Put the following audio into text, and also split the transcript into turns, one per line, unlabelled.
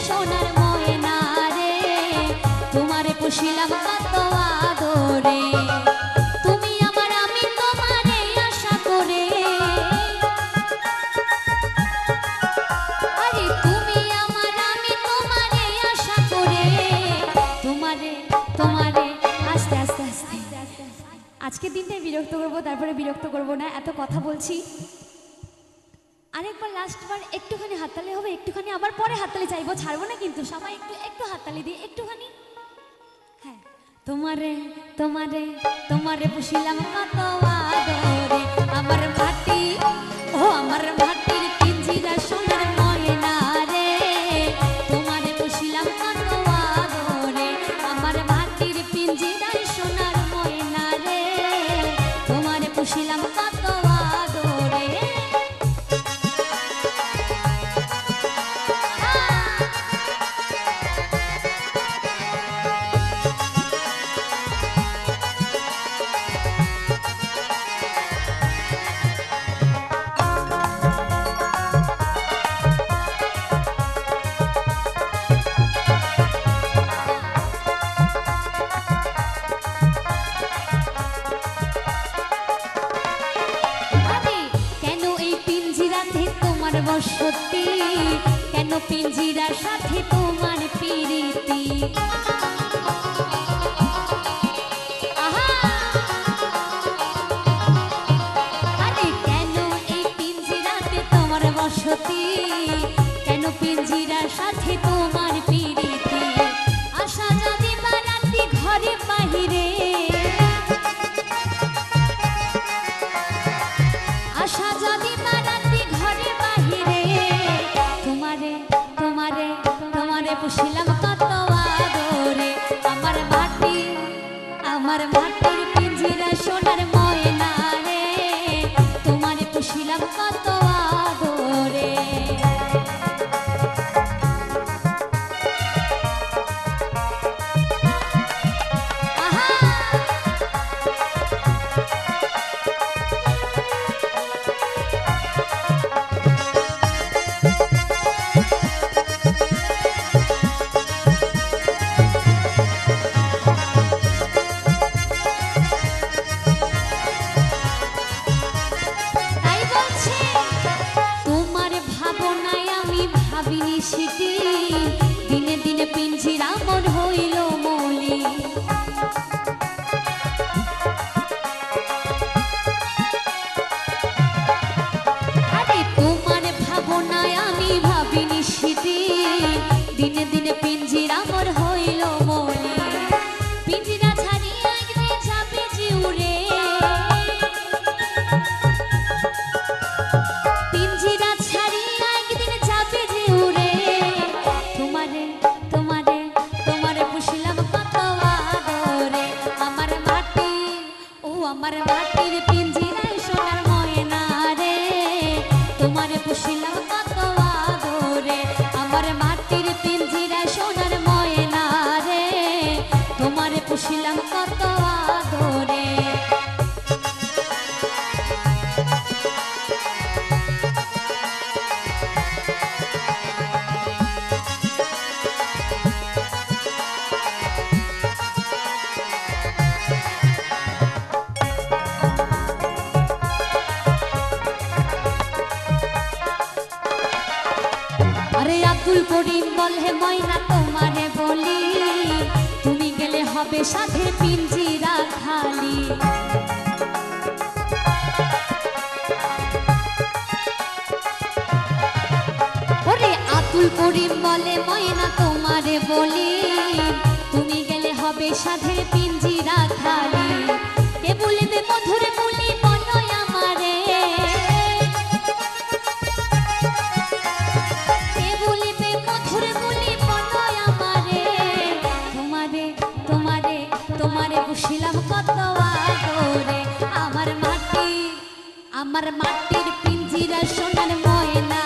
সোনার ময়না রে, তোমারে পুষিলাম কত আদরে। তুমি আমার আমি তোমারে আশা করে, আরে তুমি আমার আমি তোমারে আশা করে, তোমারে তোমারে আস্তে আস্তে আস্তে আজকের দিনটাই বিরক্ত করবো, তারপরে বিরক্ত করবো না, এত কথা বলছি। আরেকবার লাস্টবার একটুখানি হাততালি হবে, একটুখানি আবার পরে হাততালি চাইবো, ছাড়বো না কিন্তু। সবাই একটু একটু হাততালি দিই একটুখানি। হ্যাঁ, তোমারে তোমারে তোমারে পুষিলাম কত আদরে, আমার মাটি ও আমার মাটির পিঞ্জিরা সোনার ময়না রে, তোমারে পুষিলাম কত আদরে, আমার মাটির পিঞ্জিরা সোনার ময়না রে, তোমারে পুষিলাম কত আদরে। বসতি কেন পিঞ্জিরার সাথে তোমার প্রীতি, আরে কেন এই পিঞ্জিরাতে তোমার বসতি, কেন পিঞ্জিরার সাথে তোমার প্রীতি, আশা যদি বারাতি ঘরে বাহিরে, আশা যদি বারাতি ঘরে বাহিরে, তোমারে তোমারে তোমারে পুষিলাম কত আদরে, আমার মাটি আমার মাটির পিঞ্জিরা সোনার ময়না রে, তোমারে পুষিলাম কত আদরে। ভাবিনি সিটি দিনে দিনে পিঞ্জিরা মন হইল মলি, আরে তোমার ভাবনায় আমি ভাবিনি সিটি দিনে দিনে পিঞ্জিরা মন হইল মলি, পিঞ্জিরা ছাড়িয়ে একদিন যাবে যে উড়ে, পিঞ্জিরা ছাড়িয়ে একদিন যাবে যে উড়ে, তোমারে তোমারে তোমারে পুষিলাম কত আদরে, আমার মাটি ও আমার মাটির পিঞ্জিরায় সোনার ময়না রে, তোমারে পুষিলাম কত আদরে, আমার মাটির পিঞ্জিরায় সোনার ময়না রে, তোমারে পুষিলাম কত আদরে। আরে আব্দুল করিম বলে ময়না তোমারে বলি, তুমি গেলে হবে সাথে পিঞ্জিরা খালি, ওরে আব্দুল করিম বলে ময়না তোমারে বলি, তুমি গেলে হবে সাথে পিঞ্জিরা খালি, কে বলিবে মধুর বলি বনয় আমারে, তোমারে পুষিলাম কত আদরে, আমার মাটি আমার মাটির পিঞ্জিরা সোনার ময়না